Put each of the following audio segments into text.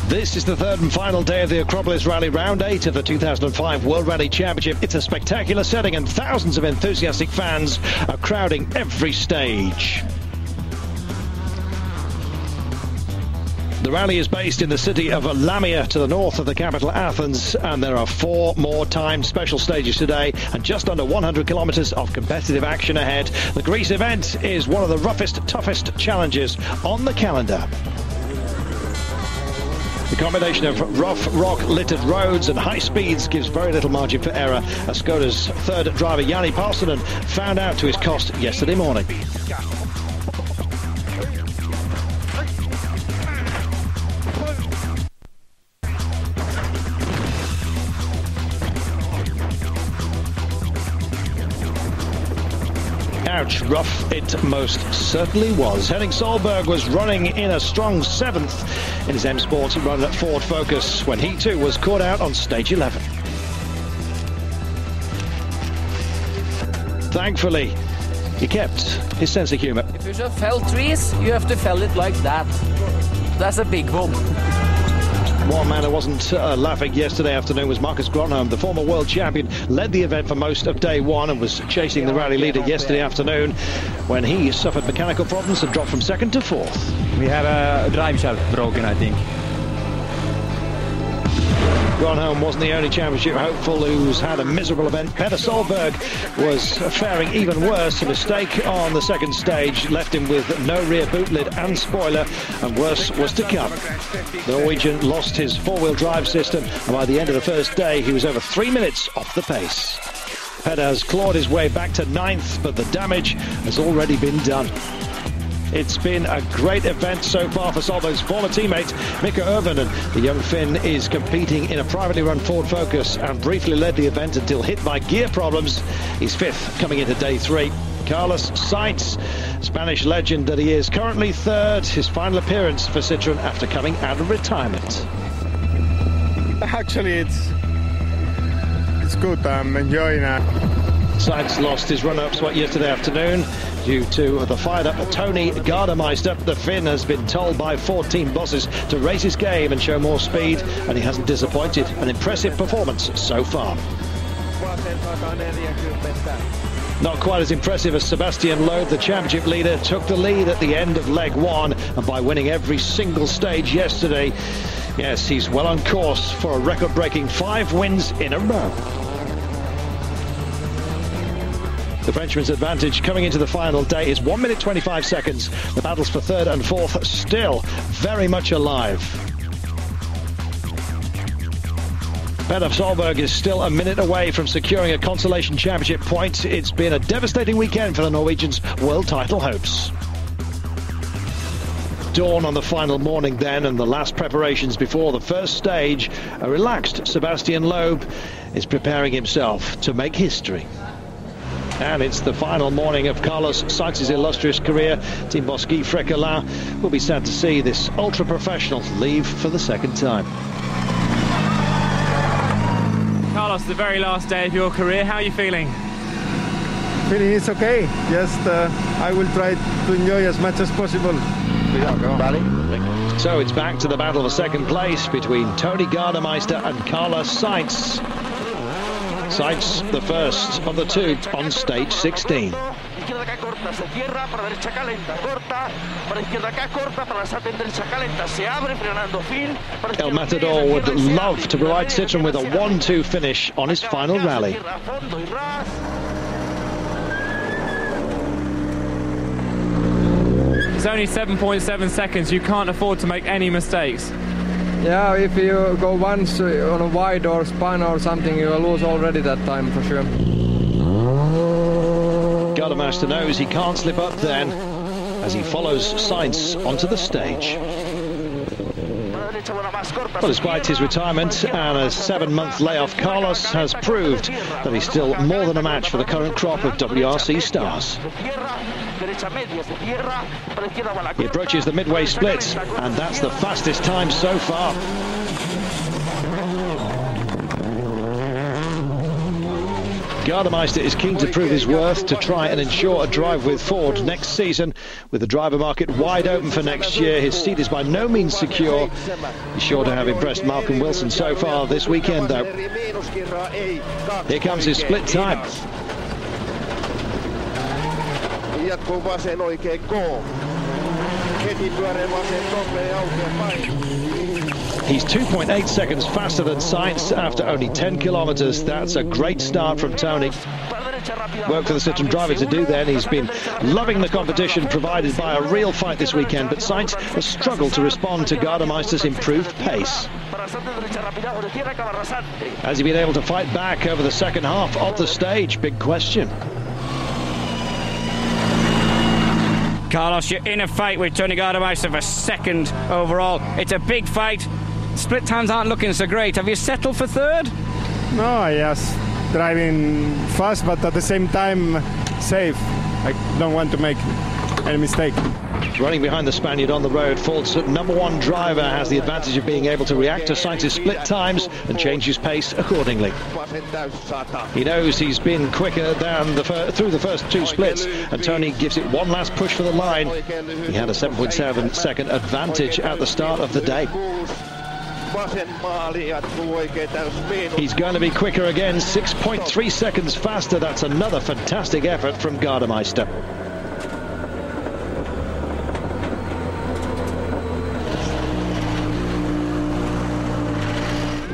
This is the third and final day of the Acropolis Rally, round 8 of the 2005 World Rally Championship. It's a spectacular setting and thousands of enthusiastic fans are crowding every stage. The rally is based in the city of Lamia to the north of the capital Athens, and there are 4 more timed special stages today and just under 100 kilometres of competitive action ahead. The Greece event is one of the roughest, toughest challenges on the calendar. The combination of rough, rock-littered roads and high speeds gives very little margin for error, as Skoda's third driver Yanni Parsonen found out to his cost yesterday morning. Ouch, rough it most certainly was. Henning Solberg was running in a strong 7th in his M Sport run at Ford Focus when he too was caught out on stage 11. Thankfully, he kept his sense of humour. If you should fell trees, you have to fell it like that. That's a big one. One man who wasn't laughing yesterday afternoon was Marcus Gronholm. The former world champion led the event for most of day one and was chasing the rally leader yesterday afternoon when he suffered mechanical problems and dropped from 2nd to 4th. We have a drive shaft broken, I think. Gronholm wasn't the only championship hopeful who's had a miserable event. Petter Solberg was faring even worse. A mistake on the second stage left him with no rear boot lid and spoiler, and worse was to come. The Norwegian lost his 4-wheel drive system, and by the end of the first day he was over 3 minutes off the pace. Petter has clawed his way back to 9th, but the damage has already been done. It's been a great event so far for Solberg's former teammate Mikko Irvonen. The young Finn is competing in a privately run Ford Focus and briefly led the event until hit by gear problems. He's 5th coming into day 3. Carlos Sainz, Spanish legend that he is, currently 3rd, his final appearance for Citroën after coming out of retirement. Actually, it's good. I'm enjoying it. Sainz lost his run-up spot yesterday afternoon due to the fired-up Tony Gardemeister. The Finn has been told by 14 bosses to raise his game and show more speed, and he hasn't disappointed. An impressive performance so far. Not quite as impressive as Sebastian Loeb, the championship leader, took the lead at the end of leg 1, and by winning every single stage yesterday, yes, he's well on course for a record-breaking 5 wins in a row. The Frenchman's advantage coming into the final day is 1 minute 25 seconds. The battles for 3rd and 4th still very much alive. Petter Solberg is still a minute away from securing a consolation championship point. It's been a devastating weekend for the Norwegians' world title hopes. Dawn on the final morning then, and the last preparations before the first stage. A relaxed Sebastian Loeb is preparing himself to make history. And it's the final morning of Carlos Sainz's illustrious career. Team boss Guy Fréquelin will be sad to see this ultra-professional leave for the 2nd time. Carlos, the very last day of your career, how are you feeling? Feeling it's okay. Just I will try to enjoy as much as possible. So it's back to the battle for 2nd place between Tony Gardemeister and Carlos Sainz. Sainz, the first of the 2 on stage 16. El Matador would love to provide Citroën with a 1-2 finish on his final rally. It's only 7.7 seconds. You can't afford to make any mistakes. Yeah, if you go once on a wide or span or something, you will lose already that time for sure. Gardemeister knows he can't slip up then as he follows Sainz onto the stage. Well, despite his retirement and a 7-month layoff, Carlos has proved that he's still more than a match for the current crop of WRC stars. He approaches the midway split, and that's the fastest time so far. Gardemeister is keen to prove his worth to try and ensure a drive with Ford next season. With the driver market wide open for next year, his seat is by no means secure. He's sure to have impressed Malcolm Wilson so far this weekend, though. Here comes his split time. He's 2.8 seconds faster than Sainz after only 10 kilometers. That's a great start from Tony. Work for the Citroen driver to do then. He's been loving the competition provided by a real fight this weekend, but Sainz has struggled to respond to Gardemeister's improved pace. Has he been able to fight back over the second half of the stage? Big question. Carlos, you're in a fight with Tony Gardemeister for second overall. It's a big fight. Split times aren't looking so great. Have you settled for third? No, yes, driving fast, but at the same time safe. I don't want to make any mistake. Running behind the Spaniard on the road, Ford's #1 driver has the advantage of being able to react to Sainz's split times and change his pace accordingly. He knows he's been quicker than through the first 2 splits, and Tony gives it one last push for the line. He had a 7.7 second advantage at the start of the day. He's going to be quicker again, 6.3 seconds faster. That's another fantastic effort from Gardemeister.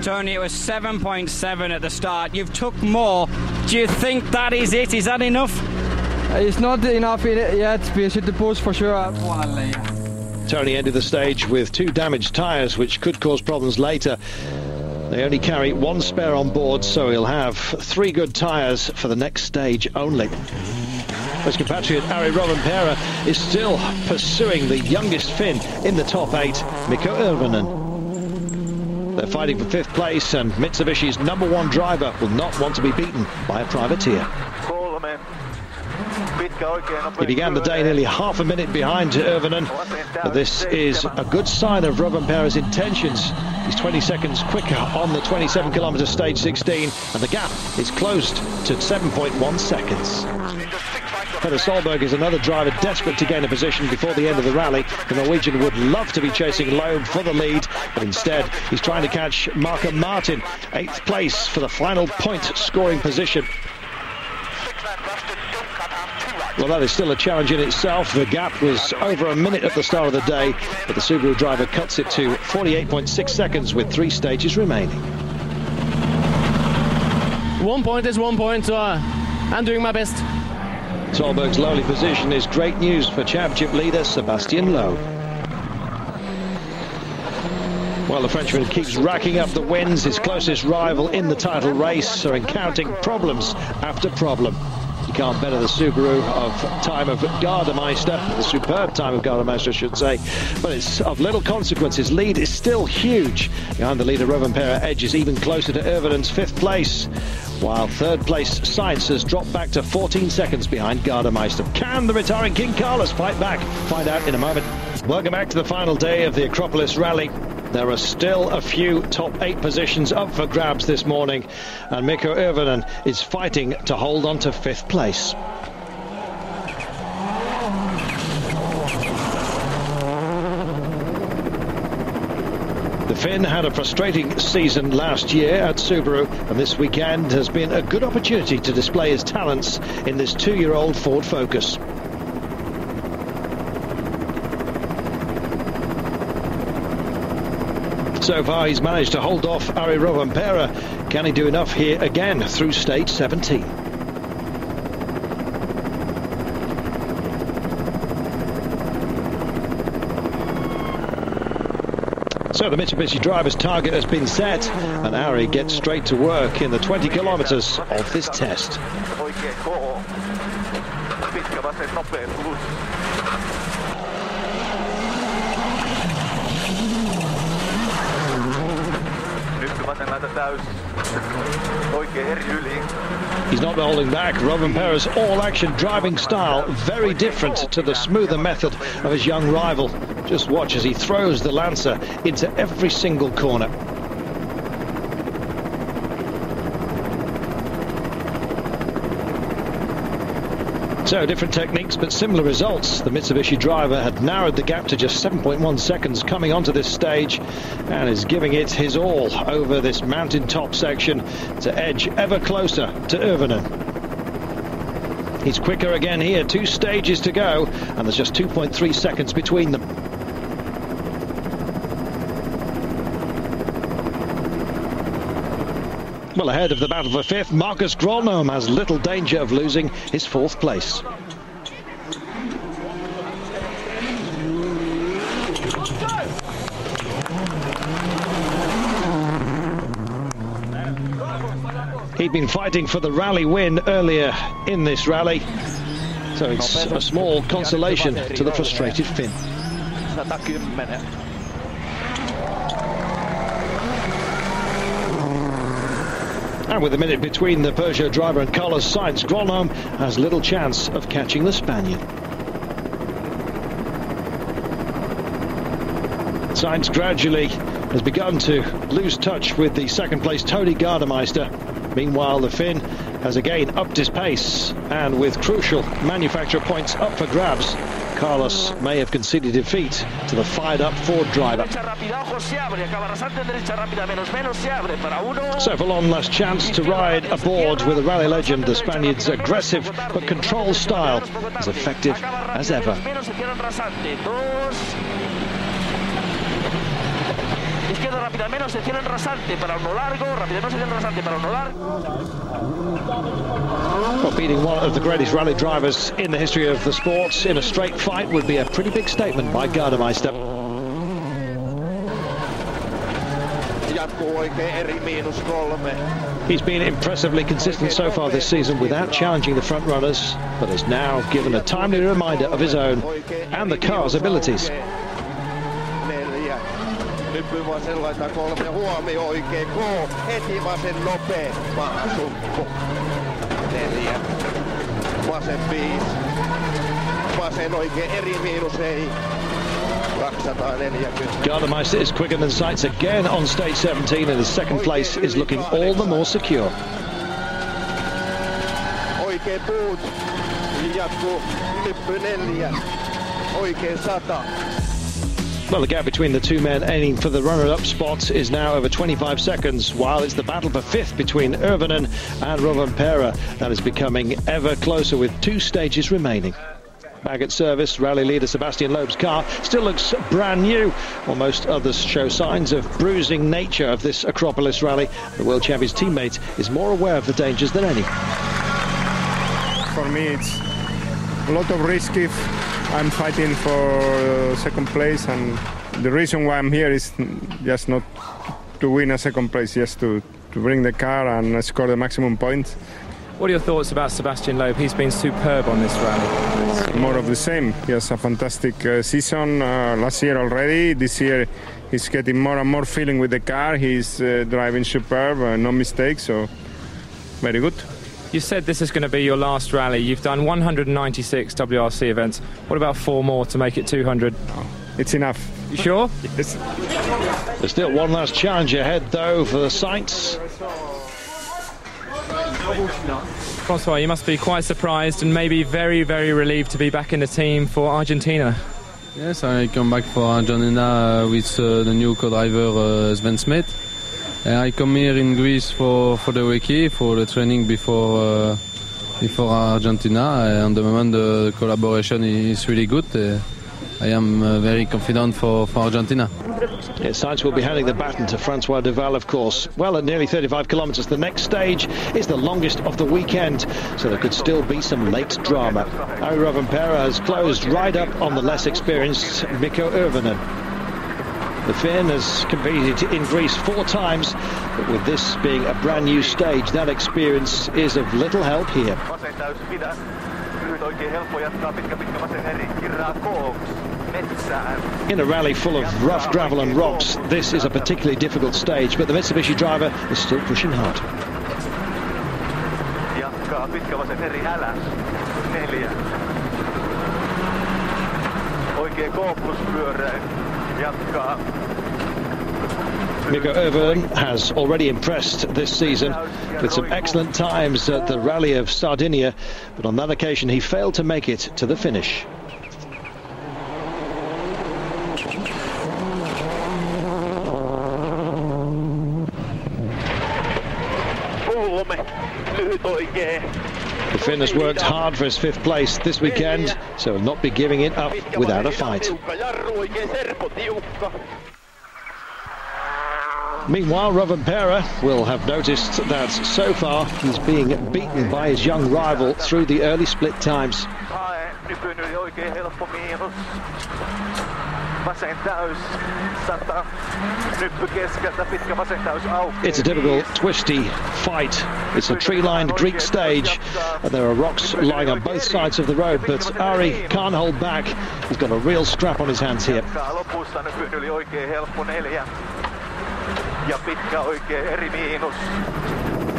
Tony, it was 7.7 at the start. You've took more. Do you think that is it? Is that enough? It's not enough yet. We should push for sure. Tony ended the stage with 2 damaged tyres, which could cause problems later. They only carry 1 spare on board, so he'll have 3 good tyres for the next stage only. His compatriot Ari Rovanperä is still pursuing the youngest Finn in the top 8, Mikko Hirvonen. They're fighting for 5th place, and Mitsubishi's #1 driver will not want to be beaten by a privateer. He began the day nearly half a minute behind Hirvonen, but this is a good sign of Rovanperä's intentions. He's 20 seconds quicker on the 27-kilometer stage 16, and the gap is closed to 7.1 seconds. Petter Solberg is another driver desperate to gain a position before the end of the rally. The Norwegian would love to be chasing Loeb for the lead, but instead he's trying to catch Marco Martin, 8th place for the final point-scoring position. Well, that is still a challenge in itself. The gap was over a minute at the start of the day, but the Subaru driver cuts it to 48.6 seconds with 3 stages remaining. 1 point is 1 point, so I'm doing my best. Solberg's lowly position is great news for championship leader Sébastien Loeb. Well, the Frenchman keeps racking up the wins. His closest rival in the title race are encountering problems after problem. You can't better the Subaru of time of Gardemeister, the superb time of Gardemeister, I should say, but it's of little consequence. His lead is still huge. Behind the leader, Rovanperä edges even closer to Hirvonen's 5th place, while 3rd place Sainz has dropped back to 14 seconds behind Gardemeister. Can the retiring King Carlos fight back? Find out in a moment. Welcome back to the final day of the Akropolis rally. There are still a few top 8 positions up for grabs this morning, and Mikko Hirvonen is fighting to hold on to 5th place. The Finn had a frustrating season last year at Subaru, and this weekend has been a good opportunity to display his talents in this 2-year-old Ford Focus. So far, he's managed to hold off Ari Rovanperä. Can he do enough here again through stage 17? So the Mitsubishi driver's target has been set, and Ari gets straight to work in the 20 kilometers of this test. He's not holding back. Rovanpera's all-action driving style, very different to the smoother method of his young rival. Just watch as he throws the Lancer into every single corner. So, different techniques, but similar results. The Mitsubishi driver had narrowed the gap to just 7.1 seconds coming onto this stage and is giving it his all over this mountaintop section to edge ever closer to Irvinen. He's quicker again here, 2 stages to go, and there's just 2.3 seconds between them. Well, ahead of the battle for 5th, Marcus Gronholm has little danger of losing his 4th place. He'd been fighting for the rally win earlier in this rally, so it's a small consolation to the frustrated Finn. And with a minute between the Peugeot driver and Carlos Sainz, Gronholm has little chance of catching the Spaniard. Sainz gradually has begun to lose touch with the second place Tony Gardemeister. Meanwhile, the Finn has again upped his pace, and with crucial manufacturer points up for grabs, Carlos may have conceded defeat to the fired-up Ford driver. So for one last chance to ride aboard with a rally legend, the Spaniard's aggressive but controlled style is effective as ever. Well, beating one of the greatest rally drivers in the history of the sport in a straight fight would be a pretty big statement by Gardemeister. He's been impressively consistent so far this season without challenging the front runners, but has now given a timely reminder of his own and the car's abilities. Gardemeister is quicker than Sainz again on stage 17, and his second place is looking all the more secure. Well, the gap between the two men aiming for the runner-up spot is now over 25 seconds, while it's the battle for 5th between Irvinen and Rovanpera that is becoming ever closer with 2 stages remaining. Back at service, rally leader Sebastian Loeb's car still looks brand new, while most others show signs of bruising nature of this Acropolis rally. The world champion's teammate is more aware of the dangers than any. For me, it's a lot of risk if I'm fighting for second place, and the reason why I'm here is just not to win a second place, just to bring the car and score the maximum points. What are your thoughts about Sebastian Loeb? He's been superb on this rally. More of the same. He has a fantastic season last year already. This year he's getting more and more feeling with the car. He's driving superb, no mistakes, so very good. You said this is going to be your last rally. You've done 196 WRC events. What about 4 more to make it 200? It's enough. You sure? Yes. There's still one last challenge ahead, though, for the Sainz. Francois, you must be quite surprised and maybe very, very relieved to be back in the team for Argentina. Yes, I come back for Argentina with the new co-driver Sven Smith. I come here in Greece for the wiki, for the training before Argentina. And the moment the collaboration is really good, I am very confident for Argentina. Yeah, Sainz will be handing the baton to Francois Duval, of course. Well, at nearly 35 kilometres, the next stage is the longest of the weekend, so there could still be some late drama. Ari Rovanpera has closed right up on the less experienced Mikko Irvinen. The Finn has competed in Greece 4 times, but with this being a brand new stage, that experience is of little help here. In a rally full of rough gravel and rocks, this is a particularly difficult stage, but the Mitsubishi driver is still pushing hard. Pitkä vasen eri äläs. 4. Oikein K+-pyöräin. Jatkaa. Mikko Ervinen has already impressed this season with some excellent times at the Rally of Sardinia, but on that occasion he failed to make it to the finish. The Finn has worked hard for his 5th place this weekend, so will not be giving it up without a fight. Meanwhile, Rovanperä will have noticed that so far he's being beaten by his young rival through the early split times. It's a typical twisty fight. It's a tree-lined Greek stage, and there are rocks lying on both sides of the road, but Ari can't hold back. He's got a real scrap on his hands here.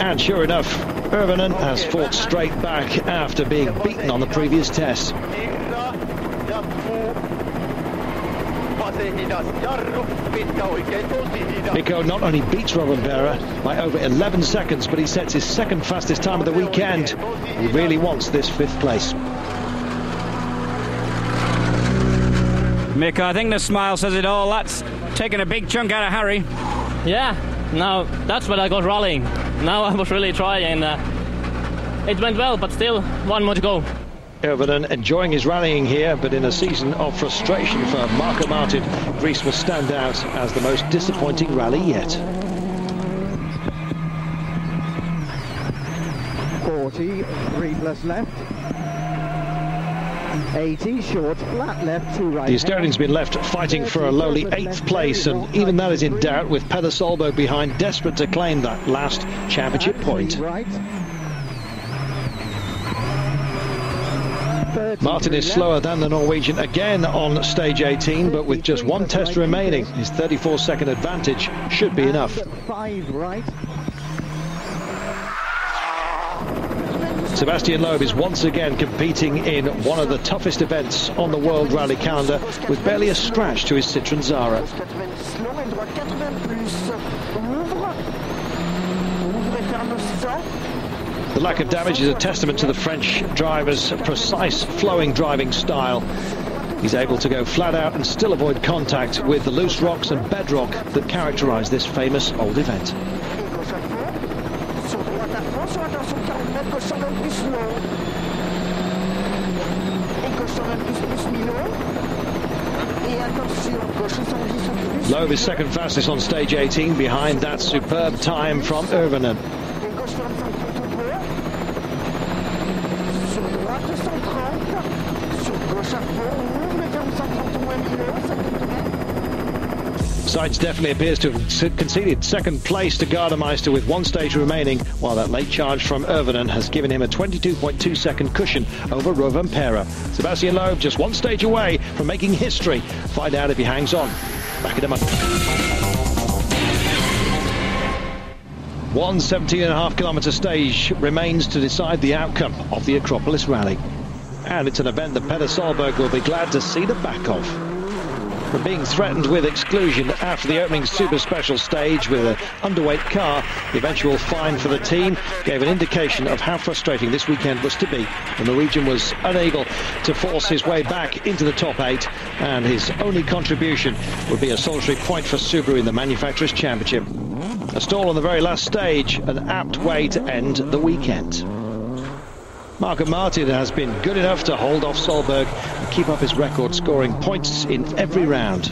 And sure enough, Ervinen has fought straight back after being beaten on the previous test. Mikko not only beats Rovanperä by over 11 seconds, but he sets his 2nd fastest time of the weekend. He really wants this 5th place. Mikko, I think the smile says it all. That's taken a big chunk out of Harry. Yeah, now that's when I got rallying. Now I was really trying. It went well, but still one more to go. Ervinen enjoying his rallying here, but in a season of frustration for Marko Martin, Greece will stand out as the most disappointing rally yet. 40, 3 plus left. 80, short, flat left, 2 right. The Estonian's been left fighting for a lowly 8th place, and even that is in doubt, with Peder Solberg behind, desperate to claim that last championship point. Martin is slower than the Norwegian again on stage 18, but with just 1 test remaining, his 34-second advantage should be enough. 5 right. Sebastian Loeb is once again competing in one of the toughest events on the World Rally calendar, with barely a scratch to his Citroën Zara. The lack of damage is a testament to the French driver's precise, flowing driving style. He's able to go flat out and still avoid contact with the loose rocks and bedrock that characterize this famous old event. Loeb is 2nd fastest on stage 18, behind that superb time from Ervinen. Seitz definitely appears to have conceded 2nd place to Gardemeister with 1 stage remaining, while that late charge from Ervinen has given him a 22.2 second cushion over Rovanperä. Sebastian Loeb just 1 stage away from making history. Find out if he hangs on. Back in a month. 1 17.5-kilometre stage remains to decide the outcome of the Akropolis Rally. And it's an event that Peder Solberg will be glad to see the back of. From being threatened with exclusion after the opening super special stage with an underweight car, the eventual fine for the team gave an indication of how frustrating this weekend was to be. The Norwegian was unable to force his way back into the top 8, and his only contribution would be a solitary point for Subaru in the Manufacturers' Championship. A stall on the very last stage, an apt way to end the weekend. Marko Martin has been good enough to hold off Solberg and keep up his record, scoring points in every round.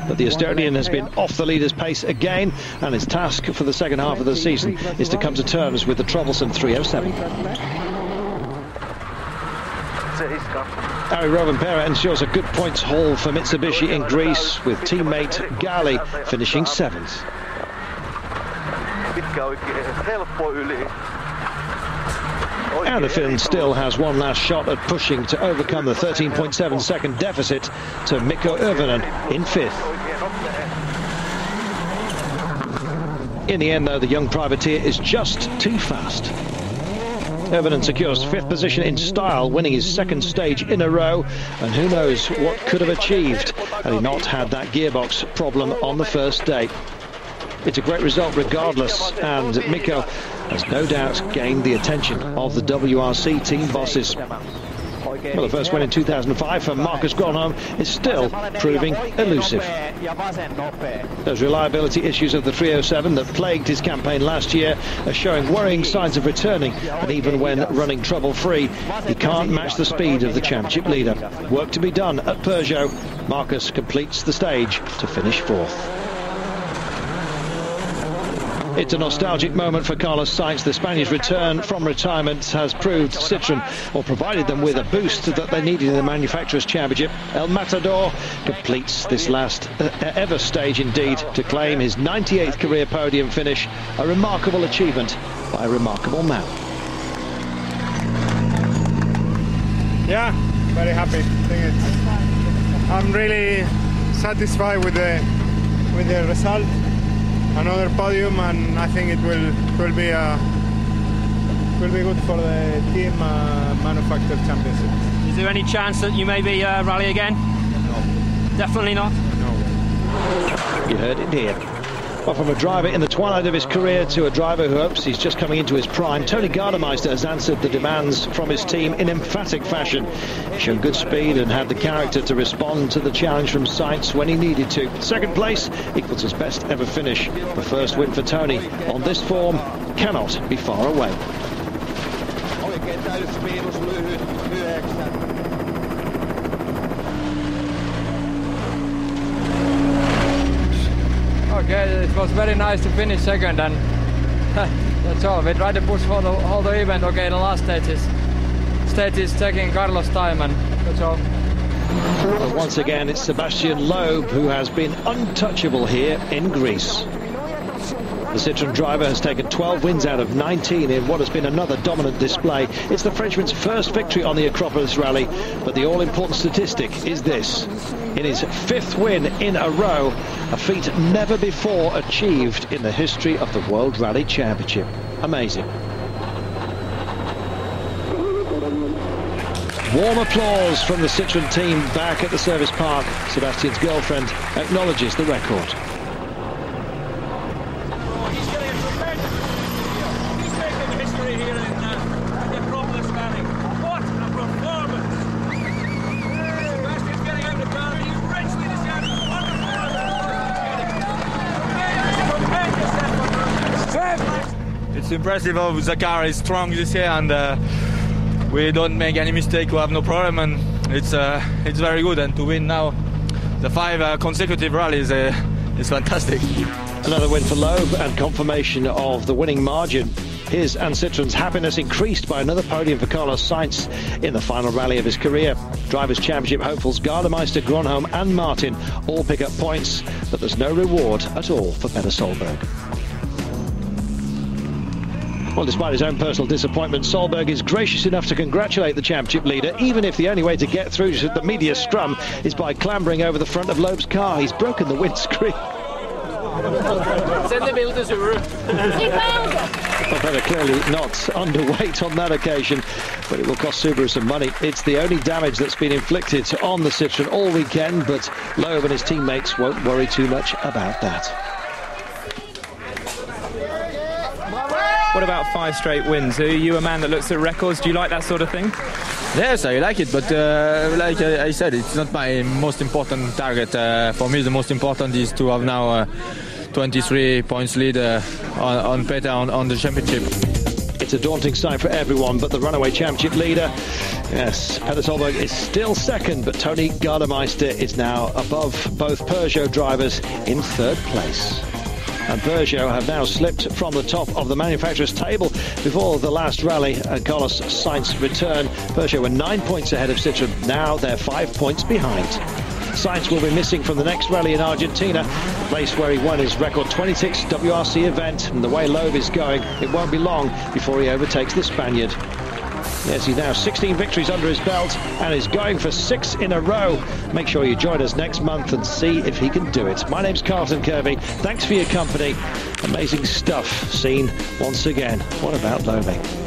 But the Estonian has been off the leader's pace again, and his task for the 2nd half of the season is to come to terms with the troublesome 307. Ari Rovanperä ensures a good points haul for Mitsubishi in Greece, with teammate Gali finishing 7th. And the Finn still has one last shot at pushing to overcome the 13.7 second deficit to Mikko Irvonen in 5th. In the end, though, the young privateer is just too fast. Irvonen secures 5th position in style, winning his 2nd stage in a row, and who knows what could have achieved had he not had that gearbox problem on the first day. It's a great result regardless, and Mikko has no doubt gained the attention of the WRC team bosses. Well, the first win in 2005 for Marcus Gronholm is still proving elusive. Those reliability issues of the 307 that plagued his campaign last year are showing worrying signs of returning, and even when running trouble-free, he can't match the speed of the championship leader. Work to be done at Peugeot. Marcus completes the stage to finish 4th. It's a nostalgic moment for Carlos Sainz. The Spaniard's return from retirement has proved Citroën, or provided them with a boost that they needed in the Manufacturers' Championship. El Matador completes this last ever stage indeed to claim his 98th career podium finish, a remarkable achievement by a remarkable man. Yeah, very happy. I'm really satisfied with the result. Another podium, and I think it will be good for the team manufacturer championship. Is there any chance that you maybe rally again? No. Definitely not? No. You heard it here. Well, from a driver in the twilight of his career to a driver who hopes he's just coming into his prime, Tony Gardemeister has answered the demands from his team in emphatic fashion. He showed good speed and had the character to respond to the challenge from Sainz when he needed to. 2nd place equals his best ever finish. The first win for Tony on this form cannot be far away. Okay, it was very nice to finish 2nd, and that's all. We tried to push for the whole event. Okay, the last stage is taking Carlos' time, and that's all. But once again, it's Sebastian Loeb who has been untouchable here in Greece. The Citroën driver has taken 12 wins out of 19 in what has been another dominant display. It's the Frenchman's first victory on the Acropolis rally, but the all-important statistic is this. In his 5th win in a row, a feat never before achieved in the history of the World Rally Championship. Amazing. Warm applause from the Citroën team back at the service park. Sebastian's girlfriend acknowledges the record. It's impressive how the car is strong this year, and we don't make any mistake. We have no problem, and it's very good. And to win now the 5 consecutive rallies is fantastic. Another win for Loeb and confirmation of the winning margin. His and Citroën's happiness increased by another podium for Carlos Sainz in the final rally of his career. Drivers' Championship hopefuls Gardemeister, Gronholm and Martin all pick up points, but there's no reward at all for Petter Solberg. Well, despite his own personal disappointment, Solberg is gracious enough to congratulate the championship leader, even if the only way to get through to the media scrum is by clambering over the front of Loeb's car. He's broken the windscreen. Send the bill to Subaru. Petter clearly not underweight on that occasion, but it will cost Subaru some money. It's the only damage that's been inflicted on the Citroën all weekend, but Loeb and his teammates won't worry too much about that. What about 5 straight wins? Are you a man that looks at records? Do you like that sort of thing? Yes, I like it, but like I said, it's not my most important target. For me, the most important is to have now 23 points lead on Petter on the championship. It's a daunting sight for everyone, but the runaway championship leader, yes, Petter Solberg is still 2nd, but Tony Gardemeister is now above both Peugeot drivers in 3rd place. And Peugeot have now slipped from the top of the manufacturer's table before the last rally and Carlos Sainz return. Peugeot were 9 points ahead of Citroën. Now they're 5 points behind. Sainz will be missing from the next rally in Argentina, the place where he won his record 26th WRC event. And the way Loeb is going, it won't be long before he overtakes the Spaniard. Yes, he's now 16 victories under his belt and is going for 6 in a row. Make sure you join us next month and see if he can do it. My name's Carlton Kirby. Thanks for your company. Amazing stuff seen once again. What about Lomi?